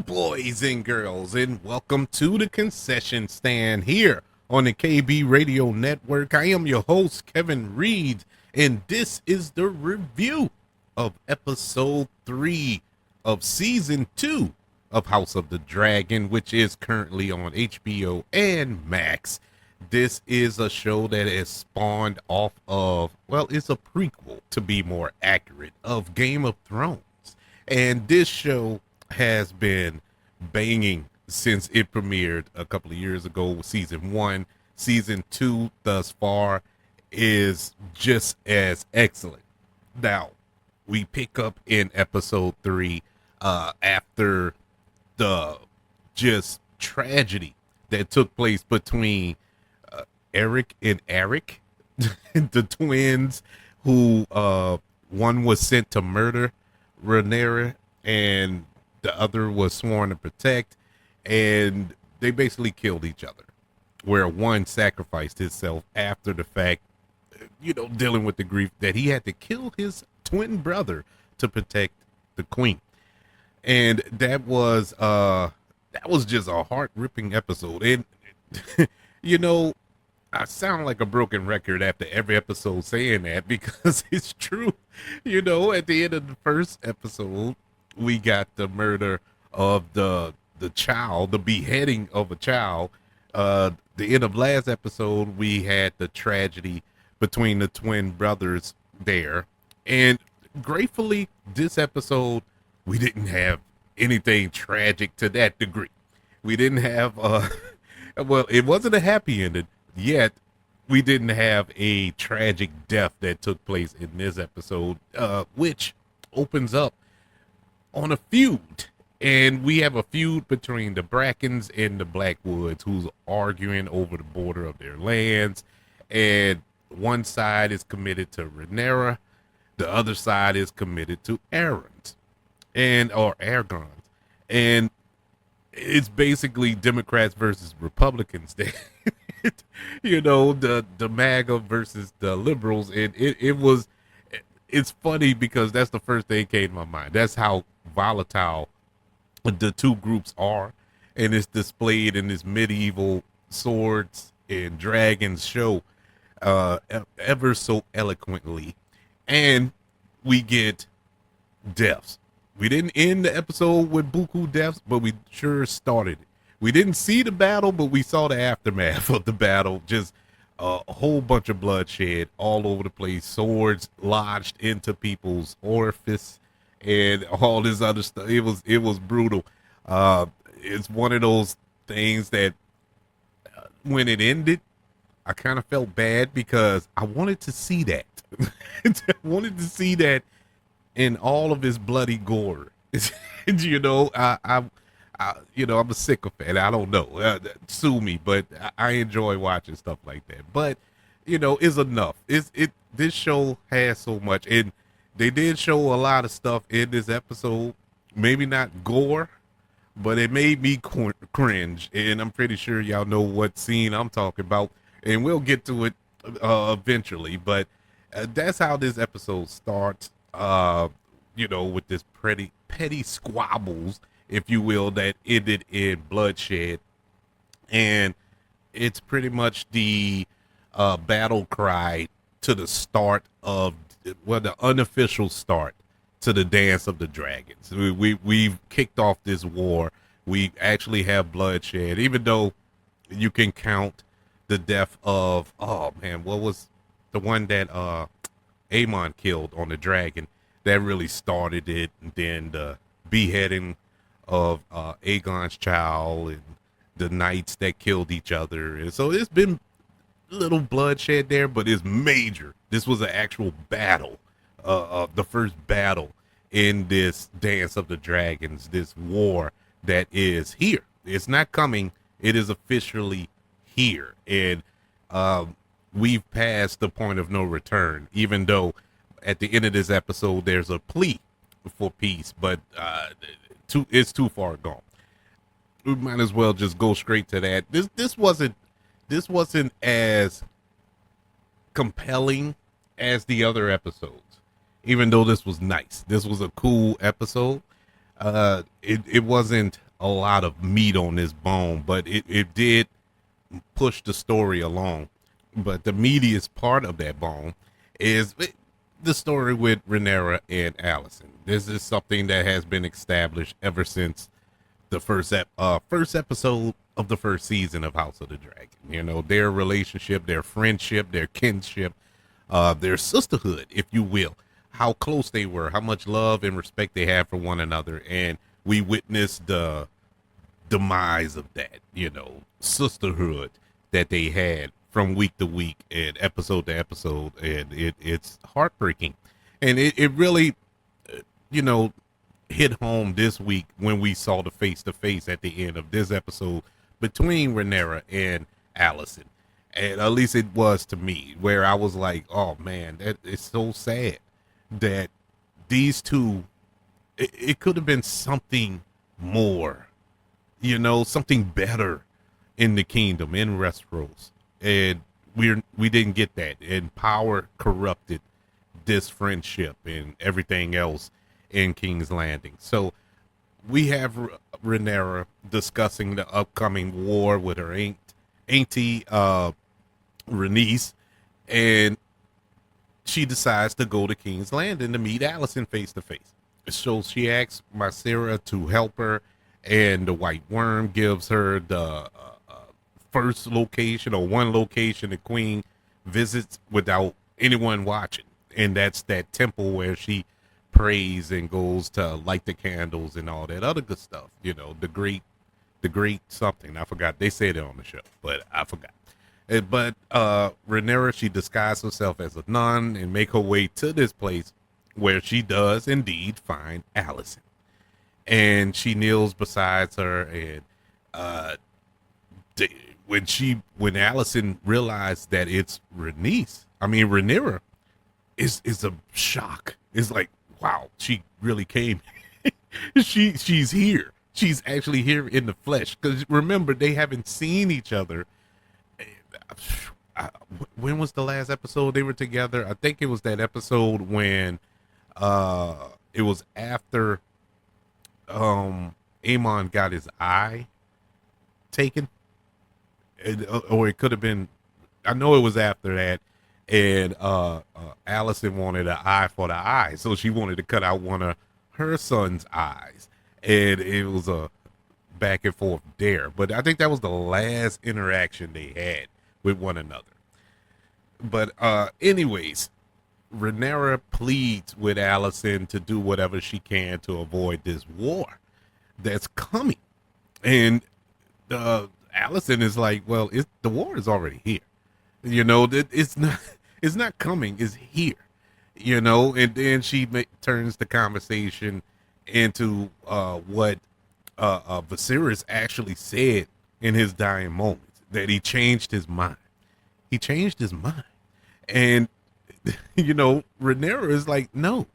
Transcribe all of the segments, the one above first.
boys and girls, and welcome to the concession stand here on the KB Radio Network. I am your host, Kevin Reed, and this is the review of episode 3 of season 2 of House of the Dragon, which is currently on HBO and Max. This is a show that is spawned off of, well, it's a prequel, to be more accurate, of Game of Thrones. And this show has been banging since it premiered a couple of years ago with season 1. Season 2 thus far is just as excellent. Now, we pick up in episode 3 after the just tragedy that took place between Eric and Eric, the twins who one was sent to murder Rhaenyra and the other was sworn to protect, and they basically killed each other, where one sacrificed himself after the fact, dealing with the grief that he had to kill his twin brother to protect the queen. And that was just a heart-ripping episode. And I sound like a broken record after every episode saying that, because it's true. At the end of the first episode, we got the murder of the child, the beheading of a child. The end of last episode, we had the tragedy between the twin brothers there. And gratefully, this episode, we didn't have anything tragic to that degree. We didn't have, well, it wasn't a happy ending, yet we didn't have a tragic death that took place in this episode, which opens up on a feud. And we have a feud between the Brackens and the Blackwoods, who's arguing over the border of their lands. And one side is committed to Rhaenyra, the other side is committed to Aarons or Aragons. And it's basically Democrats versus Republicans there. The MAGA versus the liberals. And it's funny because that's the first thing that came to my mind. That's how volatile the two groups are, and it's displayed in this medieval swords and dragons show ever so eloquently. And we get deaths. We didn't end the episode with buku deaths, but we sure started it. We didn't see the battle, but we saw the aftermath of the battle. Just a whole bunch of bloodshed all over the place, swords lodged into people's orifice and all this other stuff. It was brutal. It's one of those things that when it ended, I kind of felt bad because I wanted to see that. I wanted to see that in all of his bloody gore. I'm a sycophant. I don't know. Sue me, but I enjoy watching stuff like that. But it's enough. This show has so much, and they did show a lot of stuff in this episode. Maybe not gore, but it made me cringe. And I'm pretty sure y'all know what scene I'm talking about, and we'll get to it eventually. But that's how this episode starts. With this petty squabbles, if you will, that ended in bloodshed. And it's pretty much the battle cry to the start of, the unofficial start to the Dance of the Dragons. We've kicked off this war. We actually have bloodshed, even though you can count the death of, what was the one that Aemon killed on the dragon? That really started it. And then the beheading of Aegon's child and the knights that killed each other. And so it's been little bloodshed there, but it's major. This was an actual battle, the first battle in this Dance of the Dragons, this war that is here. It's not coming. It is officially here. And we've passed the point of no return, even though at the end of this episode, there's a plea for peace, but it's too far gone. We might as well just go straight to that. This wasn't as compelling as the other episodes, even though this was nice. This was a cool episode. It wasn't a lot of meat on this bone, but it did push the story along. But the meatiest part of that bone is the story with Rhaenyra and Allison. This is something that has been established ever since the first episode of the first season of House of the Dragon. You know, their relationship, their friendship, their kinship, their sisterhood, if you will, how close they were, how much love and respect they had for one another. And we witnessed the demise of that, you know, sisterhood that they had from week to week and episode to episode. And it's heartbreaking. And it really, you know, hit home this week when we saw the face to face at the end of this episode between Rhaenyra and Allison. And at least it was to me, where I was like, oh man, that is so sad that these two, it could have been something more, you know, something better in the kingdom, in Westeros. And we didn't get that. And power corrupted this friendship and everything else in King's Landing. So we have Rhaenyra discussing the upcoming war with her auntie Rhaenys, and she decides to go to King's Landing to meet Allison face to face. So she asks Mysera to help her, and the White Worm gives her the first location, or one location the Queen visits without anyone watching, and that's that temple where she prays and goes to light the candles and all that other good stuff. You know, the great something. I forgot. They said it on the show, but I forgot. But Rhaenyra, she disguised herself as a nun and make her way to this place where she does indeed find Allison. And she kneels beside her, and when Allison realized that it's Rhaenyra is a shock. It's like, wow, she really came. She's here. She's actually here in the flesh. Because remember, they haven't seen each other. When was the last episode they were together? I think it was that episode when it was after Aemon got his eye taken. Or it could have been, I know it was after that. And Allison wanted an eye for the eye, so she wanted to cut out one of her son's eyes, and it was a back and forth there. But I think that was the last interaction they had with one another. But anyways, Rhaenyra pleads with Allison to do whatever she can to avoid this war that's coming, and Allison is like, well, the war is already here. You know, it's not coming, it's here, you know. And then she turns the conversation into what Viserys actually said in his dying moments, that he changed his mind. He changed his mind. And, you know, Rhaenyra is like, no,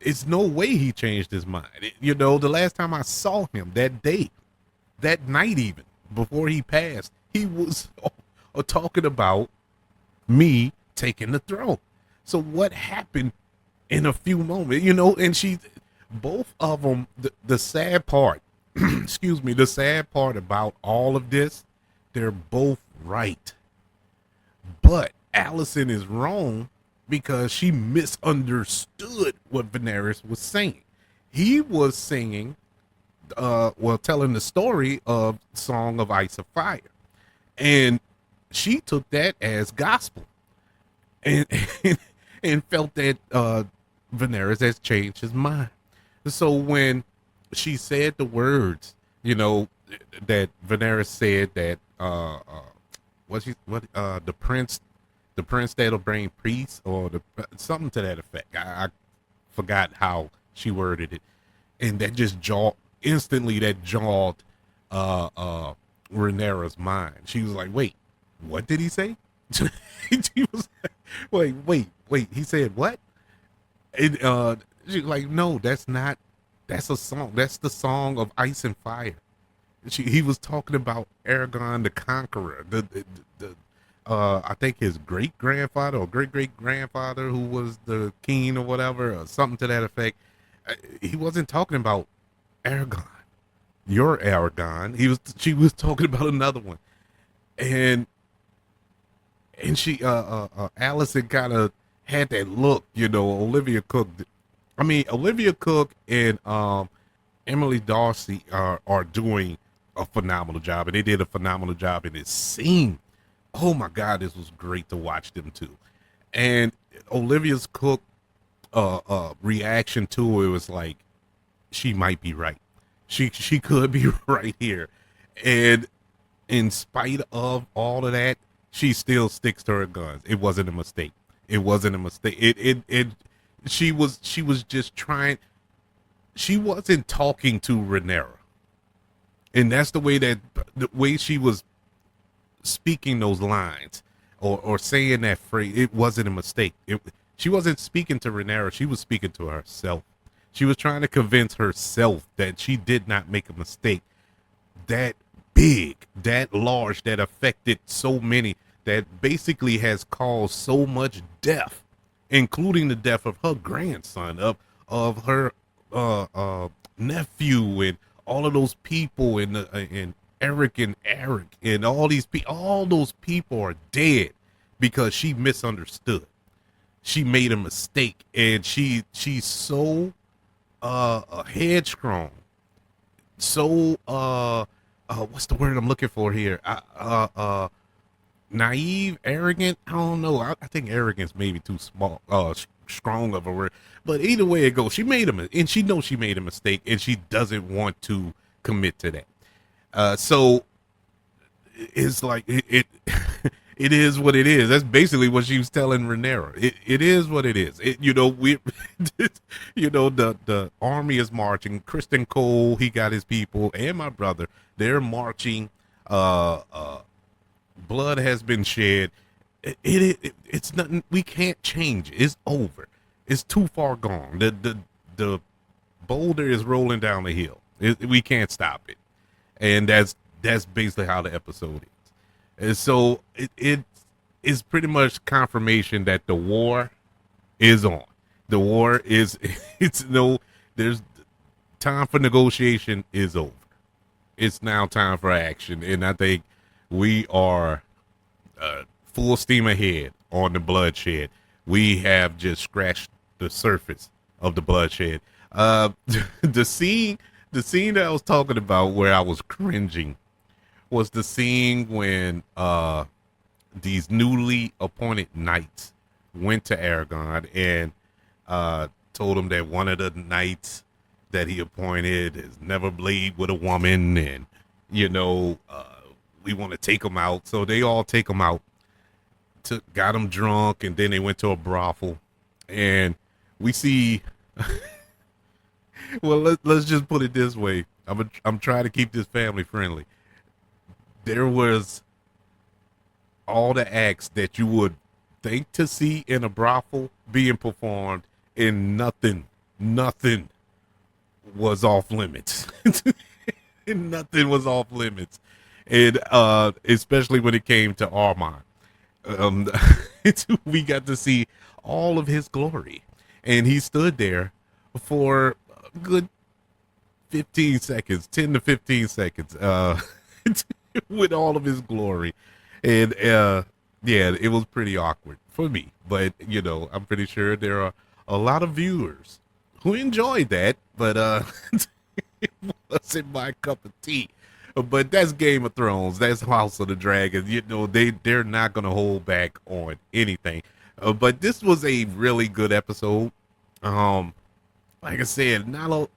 it's no way he changed his mind. You know, the last time I saw him, that day, that night even, before he passed, he was talking about me taking the throne. So what happened in a few moments, you know? And both of them, the sad part, excuse me, the sad part about all of this, they're both right. But Allison is wrong because she misunderstood what Viserys was saying. He was singing, telling the story of Song of Ice and Fire. And she took that as gospel, and and felt that Viserys has changed his mind. So when she said the words, you know, that Viserys said that the prince that'll bring peace, or something to that effect. I forgot how she worded it, and that just jawed Rhaenyra's mind. She was like, wait, what did he say? She was like, wait, he said what? And she was like, no, that's a song. That's the Song of Ice and Fire. He was talking about Aegon the Conqueror, I think his great grandfather or great great grandfather, who was the king or whatever, or something to that effect. He wasn't talking about Aegon. You're Aragon. She was talking about another one, and she Allison kind of had that look, Olivia Cook. I mean, Olivia Cook and Emily Darcy are doing a phenomenal job, and they did a phenomenal job in this scene. Oh my God, this was great to watch them too. And Olivia's Cook reaction to it was like, she might be right. She could be right here, and in spite of all of that, she still sticks to her guns. It wasn't a mistake. It wasn't a mistake. She was just trying. She wasn't talking to Rhaenyra, and that's the way she was speaking those lines or saying that phrase. It wasn't a mistake. She wasn't speaking to Rhaenyra. She was speaking to herself. She was trying to convince herself that she did not make a mistake that big, that large, that affected so many, that basically has caused so much death, including the death of her grandson, of her nephew, and all of those people, and Eric and all those people are dead because she misunderstood. She made a mistake, and she's so headstrong, so what's the word I'm looking for here? Naive, arrogant. I don't know. I think arrogance maybe too small, strong of a word. But either way it goes, she made and she knows she made a mistake, and she doesn't want to commit to that. So it's like it it is what it is. That's basically what she was telling Rhaenyra. It is what it is. We the army is marching. Kristen Cole, he got his people, and my brother, they're marching. Blood has been shed. It's nothing. We can't change it. It's over. It's too far gone. The boulder is rolling down the hill. We can't stop it. And that's basically how the episode is. And so it is pretty much confirmation that the war is on. The war is there's time for negotiation is over. It's now time for action, and I think we are full steam ahead on the bloodshed. We have just scratched the surface of the bloodshed. The scene that I was talking about where I was cringing was the scene when these newly appointed knights went to Aragon and told him that one of the knights that he appointed has never played with a woman, and we want to take him out. So they all take him out, got him drunk, and then they went to a brothel, and we see. Well, let's just put it this way. I'm trying to keep this family friendly. There was all the acts that you would think to see in a brothel being performed, and nothing was off limits. Nothing was off limits, and especially when it came to Armand, we got to see all of his glory, and he stood there for a good 15 seconds, 10 to 15 seconds, with all of his glory, and yeah, it was pretty awkward for me, but I'm pretty sure there are a lot of viewers who enjoyed that, but it wasn't my cup of tea. But that's Game of Thrones. That's House of the Dragon. They're not gonna hold back on anything. But this was a really good episode. Like I said, not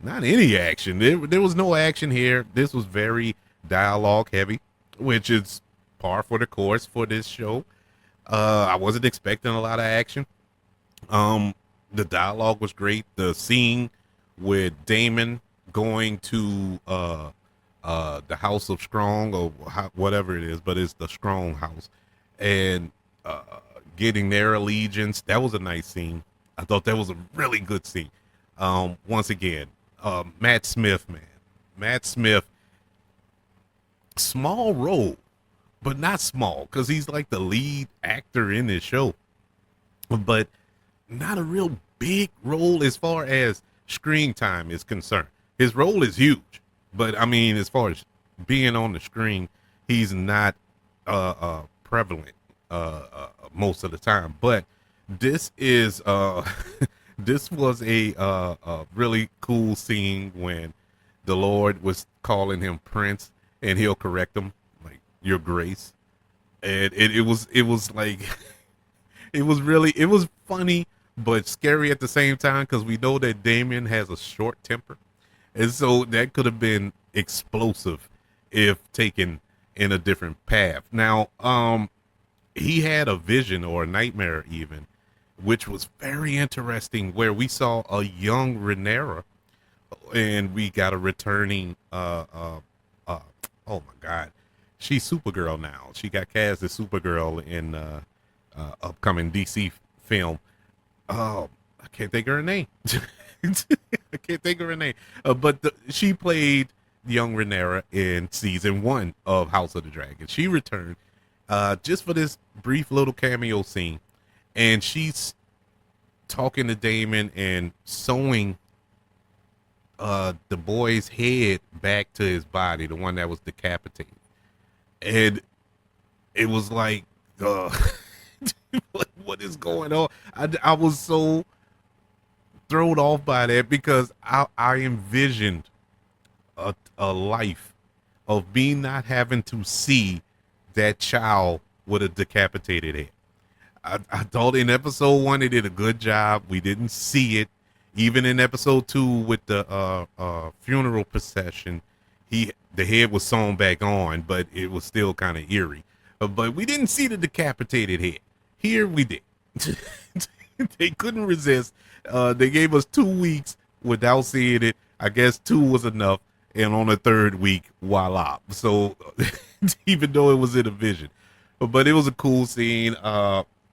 any action. There was no action here. This was very dialogue heavy, which is par for the course for this show. I wasn't expecting a lot of action. The dialogue was great. The scene with Damon going to the House of Strong, or whatever it is, but it's the Strong House, and getting their allegiance, that was a nice scene. I thought that was a really good scene. Once again, Matt Smith, man. Matt Smith, small role, but not small, because he's like the lead actor in this show. But not a real big role as far as screen time is concerned. His role is huge, but I mean, as far as being on the screen, he's not prevalent most of the time. But this is this was a really cool scene when the Lord was calling him Prince, and he'll correct him like Your Grace, and it was like it was funny but scary at the same time because we know that Damien has a short temper, and so that could have been explosive if taken in a different path. Now, he had a vision or a nightmare even, which was very interesting, where we saw a young Rhaenyra, and we got a returning oh my god, she's Supergirl now. She got cast as Supergirl in upcoming DC film. Oh, I can't think of her name. I can't think of her name. But she played young Rhaenyra in season 1 of House of the Dragon. She returned just for this brief little cameo scene, and she's talking to Damon and sewing the boy's head back to his body, the one that was decapitated. And it was like, what is going on? I was so thrown off by that because I envisioned a life of me not having to see that child with a decapitated head. I thought in episode 1 they did a good job. We didn't see it. Even in episode 2 with the funeral procession, the head was sewn back on, but it was still kind of eerie. But we didn't see the decapitated head. Here we did. They couldn't resist. They gave us 2 weeks without seeing it. I guess 2 was enough. And on the 3rd week, voila. So even though it was in a vision, but it was a cool scene.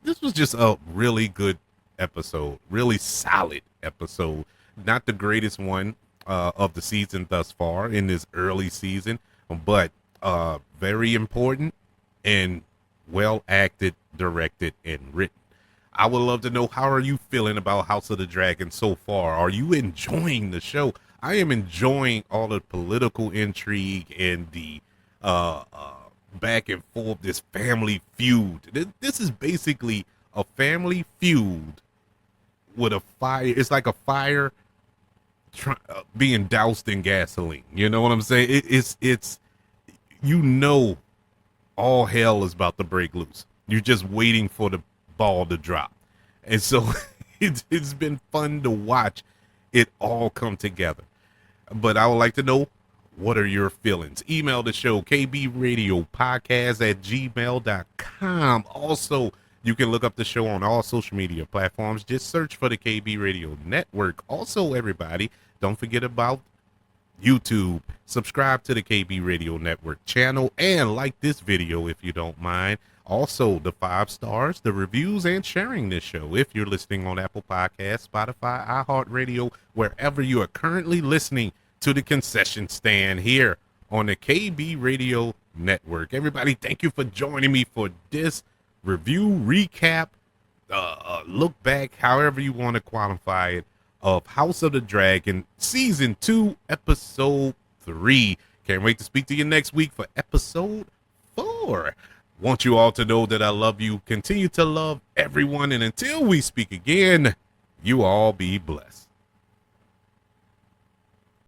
This was just a really good episode, really solid episode. Not the greatest one of the season thus far in this early season, but very important and well acted, directed, and written. I would love to know, how are you feeling about House of the Dragon so far? Are you enjoying the show? I am enjoying all the political intrigue and the back and forth, this family feud. This is basically a family feud with a fire. It's like a fire being doused in gasoline. You know what I'm saying? It's all hell is about to break loose. You're just waiting for the ball to drop. And so it's been fun to watch it all come together. But I would like to know, what are your feelings? Email the show, kbradiopodcast@gmail.com. Also, you can look up the show on all social media platforms. Just search for the KB Radio Network. Also, everybody, don't forget about YouTube. Subscribe to the KB Radio Network channel and like this video if you don't mind. Also, the 5 stars, the reviews, and sharing this show if you're listening on Apple Podcasts, Spotify, iHeartRadio, wherever you are currently listening to the concession stand here on the KB Radio Network. Everybody, thank you for joining me for this review, recap, look back, however you want to qualify it, of House of the Dragon, Season 2, Episode 3. Can't wait to speak to you next week for Episode 4. Want you all to know that I love you. Continue to love everyone. And until we speak again, you all be blessed.